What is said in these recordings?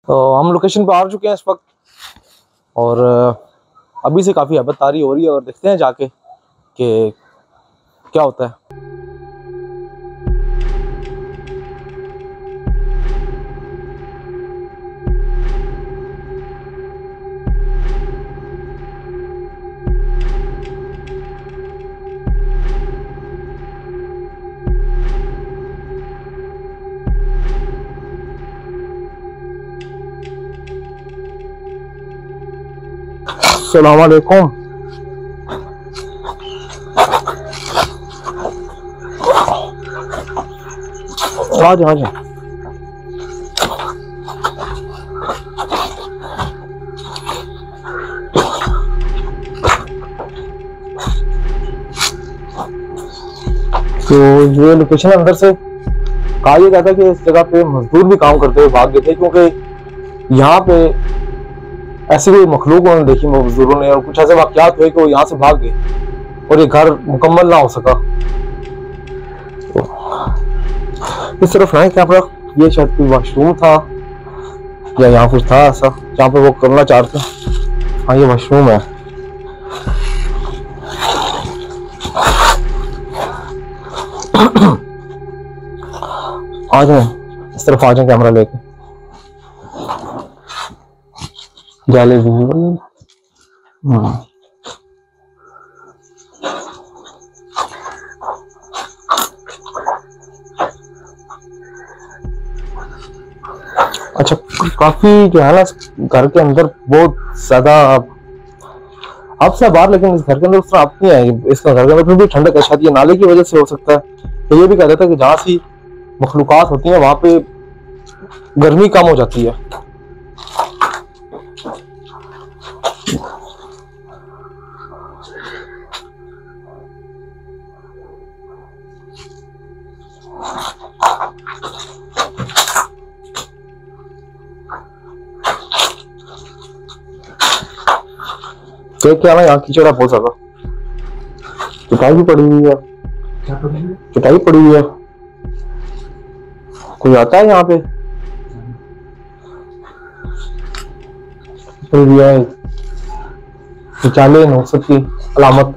तो हम लोकेशन पर आ चुके हैं इस वक्त और अभी से काफ़ी हबततारी हो रही है और देखते हैं जाके कि क्या होता है। अस्सलाम वालेकुम। आ जाओ। तो ये लोकेशन अंदर से कहा यह जाता है कि इस जगह पे मजदूर भी काम करते हुए भाग गए थे, क्योंकि यहाँ पे ऐसी कोई मखलूक उन्होंने देखी मजदूरों ने और कुछ ऐसे वाकयात हुए कि वो यहाँ से भाग गए और ये घर मुकम्मल ना हो सका। तो इस तरफ ना कैमरा, ये शायद कोई वॉशरूम था या यहाँ कुछ था ऐसा जहाँ पे वो करना चाहते। हाँ ये वॉशरूम है। आ जाए इस तरफ, आ जाए कैमरा लेके। जाले भी अच्छा, काफी जो है ना घर के अंदर बहुत ज्यादा आपसे बाहर, लेकिन इस घर के अंदर उस तरह आप नहीं आएगी। इसका घर के अंदर फिर भी ठंडक है, शायद ये नाले की वजह से हो सकता है। तो ये भी कह देता है कि जहाँ सी मखलूकात होती हैं वहां पे गर्मी कम हो जाती है। क्या ना यहाँ कीचड़ हो सका, चटाई भी पड़ी हुई है, चटाई पड़ी हुई है। कोई आता है यहाँ पे? चाले नौसत की अलामत,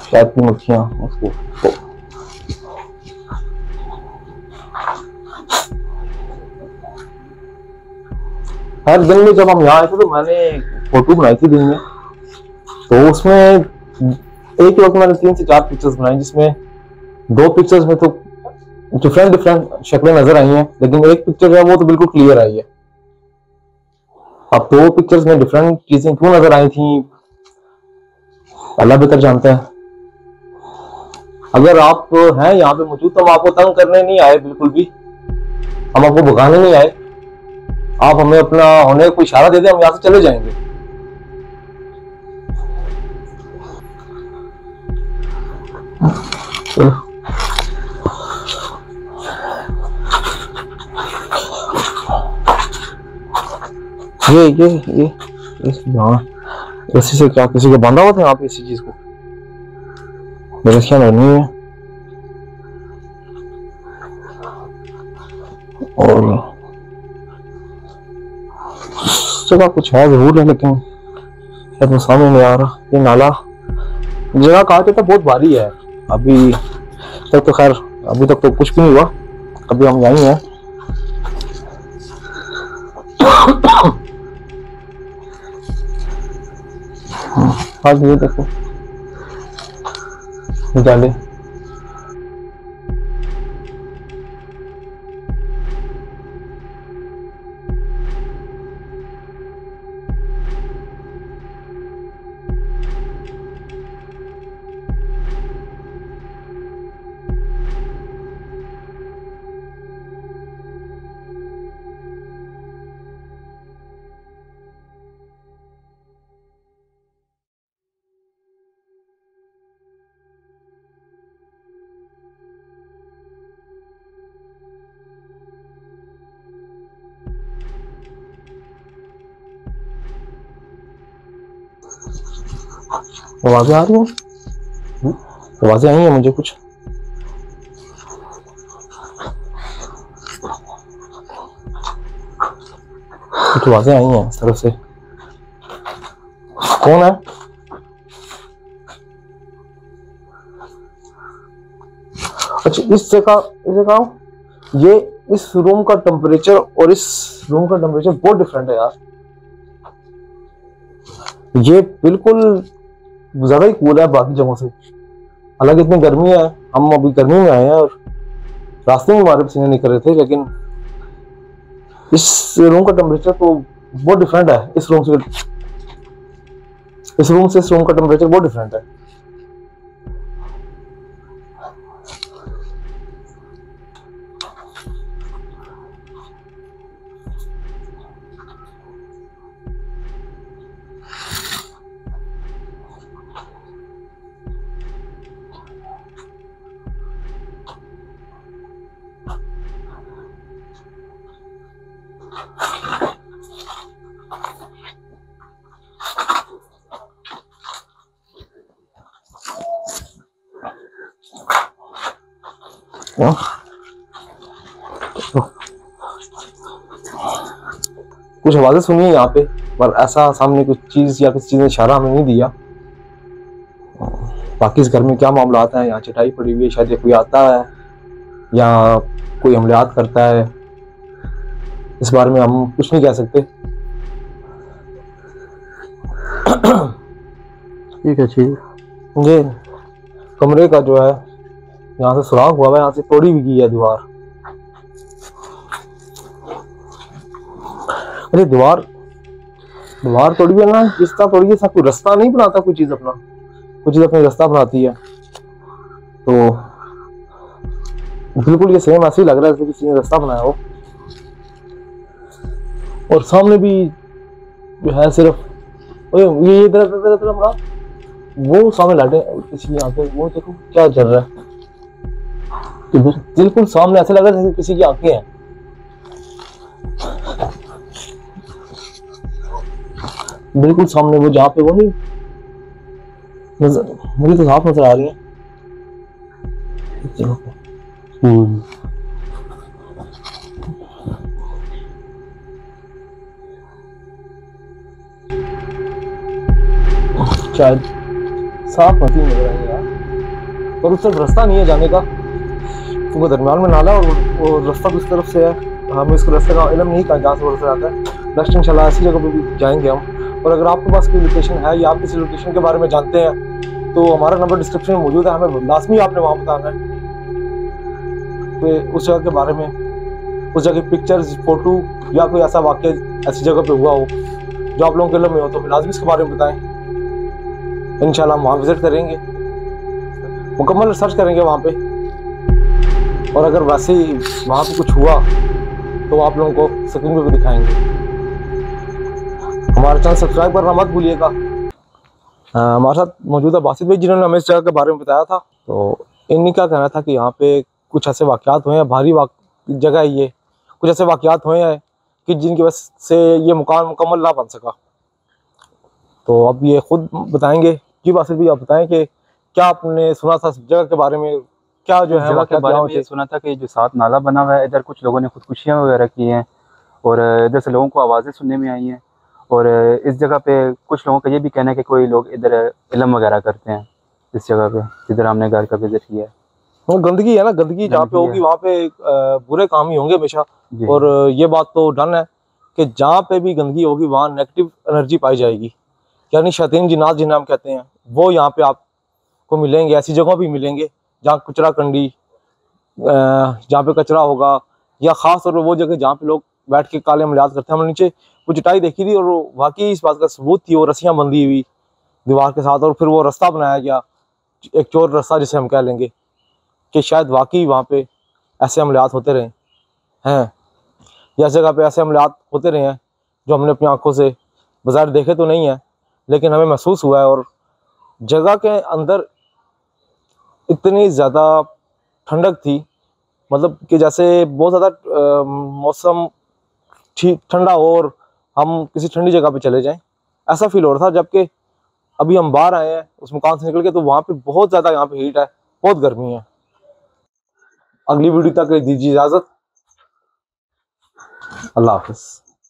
शायद की मक्खियां उसको। हर दिन में जब हम यहाँ आए थे तो मैंने फोटो बनाई थी दिन में, तो उसमें एक वक्त मैंने 3 से 4 पिक्चर्स बनाई, जिसमें 2 पिक्चर्स में तो डिफरेंट शक्लें नजर आई हैं, लेकिन एक पिक्चर है वो तो बिल्कुल क्लियर आई है। अब 2 पिक्चर्स में डिफरेंट चीजें क्यों नजर आई थी अल्लाह बेहतर जानता है। अगर आप हैं यहाँ पे मौजूद तो हम आपको तंग करने नहीं आए, बिल्कुल भी हम आपको भगाने नहीं आए। आप हमें अपना होने को इशारा दे दें, हम यहाँ से चले जाएंगे। ये इसी से क्या किसी को बांधा हुआ था यहाँ पे इसी चीज को? मेरे ख्याल नहीं है। और जगह कुछ है जरूर है, लेकिन शायद वो सामने नहीं आ रहा। ये नाला जगह कहा जाता बहुत भारी है। अभी तक तो खैर अभी तक तो कुछ भी नहीं हुआ, अभी हम यहीं हैं। आज ये देखो जाले, आवाजें आ रही हैं, आवाजें आई हैं मुझे कुछ। कुछ आवाजें आई हैं इस तरफ से। कौन है? अच्छा, इस जगह ये इस रूम का टेम्परेचर और इस रूम का टेम्परेचर बहुत डिफरेंट है यार। ये बिल्कुल ज्यादा ही कूल है बाकी जगहों से। हालांकि इतनी गर्मी है, हम अभी गर्मी में आए हैं और रास्ते में हमारे पसीने निकल रहे थे, लेकिन इस रूम का टेम्परेचर तो बहुत डिफरेंट है। इस रूम से इस रूम का टेम्परेचर बहुत डिफरेंट है। कुछ आवाजें सुनी है यहाँ पे, पर ऐसा सामने कुछ चीज या किसी चीज ने इशारा हमें नहीं दिया। बाकी इस घर में क्या मामला आता है, यहाँ चटाई पड़ी हुई है, शायद कोई आता है या कोई हमलात करता है, इस बारे में हम कुछ नहीं कह सकते। ठीक है, ठीक। ये कमरे का जो है यहाँ से सुराख हुआ है, यहाँ से तोड़ी भी गई है दीवार। अरे दीवार तोड़ी है ना, जिस तरह तोड़ी है, सब कोई रास्ता नहीं बनाता, कोई चीज अपना रास्ता बनाती है। तो बिल्कुल ये सेम ऐसे ही लग रहा है जैसे किसी ने रास्ता बनाया हो। और सामने भी जो है सिर्फ ये इधर वो सामने लाइटें किसी की आंखें, वो देखो क्या चल रहा है। बिल्कुल सामने ऐसे लग रहा है जैसे किसी की आंखें हैं। बिल्कुल सामने वो जहाँ पे वो नहीं मुझे तो साफ नजर आ रही है। शायद साफ होती नजर आई यार, पर उस तरफ रास्ता नहीं है जाने का, क्योंकि दरम्यान में नाला और रास्ता किस तरफ से है हमें इसको रास्ते का इल्म नहीं था जहाँ से रास्ता आता है। नेक्स्ट इंशाल्लाह ऐसी जगह पे भी जाएंगे हम। और अगर आपके पास कोई लोकेशन है या आप किसी लोकेशन के बारे में जानते हैं तो हमारा नंबर डिस्क्रिप्शन में मौजूद है, हमें लाजमी आपने वहाँ बताना है तो उस जगह के बारे में, उस जगह की पिक्चर्स, फोटो या कोई ऐसा वाक़या ऐसी जगह पे हुआ हो जो आप लोगों के इल्म में हो तो फिर लाजमी इसके बारे में बताएं। इंशाल्लाह हम वहाँ विजिट करेंगे, मुकम्मल रिसर्च करेंगे वहाँ पे, और अगर वैसे ही वहाँ पे कुछ हुआ तो आप लोगों को स्क्रीन पे भी दिखाएंगे। हमारे चैनल सब्सक्राइब करना मत भूलिएगा। हमारे साथ मौजूद है बासित भाई, जिन्होंने हमें इस जगह के बारे में बताया था। तो इन्हीं का कहना था कि यहाँ पे कुछ ऐसे वाक़यात हुए हैं, भारी जगह है ये, कुछ ऐसे वाक़यात हुए हैं कि जिनकी वजह से ये मकान मुकम्मल ना बन सका। तो अब ये खुद बताएंगे। जी बासित भाई, आप बताएं कि क्या आपने सुना था इस जगह के बारे में, क्या जो है जगह के बारे में ये सुना था कि जो साथ नाला बना हुआ है, इधर कुछ लोगों ने खुदकुशियाँ वगैरह की हैं और इधर से लोगों को आवाज़ें सुनने में आई हैं। और इस जगह पे कुछ लोगों का ये भी कहना है कि कोई लोग इधर इल्म वगैरह करते हैं इस जगह पे, जिधर हमने घर का विजिट किया है। वो गंदगी है ना, गंदगी जहाँ पे होगी वहाँ पे बुरे काम ही होंगे हमेशा। और ये बात तो डन है कि जहाँ पे भी गंदगी होगी वहाँ नेगेटिव एनर्जी पाई जाएगी, यानी शैतान जिन्नात जिन्हें हम कहते हैं, वो यहाँ पे आपको मिलेंगे। ऐसी जगहों भी मिलेंगे जहाँ कचरा कंडी, जहाँ पे कचरा होगा, या खास तौर पर वो जगह जहाँ पे लोग बैठ के काले अमलियात करते हैं। हमने नीचे वो चटाई देखी थी और वाकई इस बात का सबूत थी, वो रस्सियाँ बंधी हुई दीवार के साथ, और फिर वो रास्ता बनाया गया, एक चोर रास्ता जिसे हम कह लेंगे, कि शायद वाकई वहाँ पे ऐसे अमलियात होते रहे हैं, या जगह पे ऐसे अमलियात होते रहे हैं जो हमने अपनी आंखों से बाजार देखे तो नहीं है, लेकिन हमें महसूस हुआ है। और जगह के अंदर इतनी ज़्यादा ठंडक थी, मतलब कि जैसे बहुत ज़्यादा मौसम ठीक ठंडा हो और हम किसी ठंडी जगह पे चले जाएं, ऐसा फील हो रहा था। जबकि अभी हम बाहर आए हैं उस मकान से निकल के, तो वहाँ पे बहुत ज़्यादा यहाँ पे हीट है, बहुत गर्मी है। अगली वीडियो तक दीजिए इजाज़त। अल्लाह हाफिज़।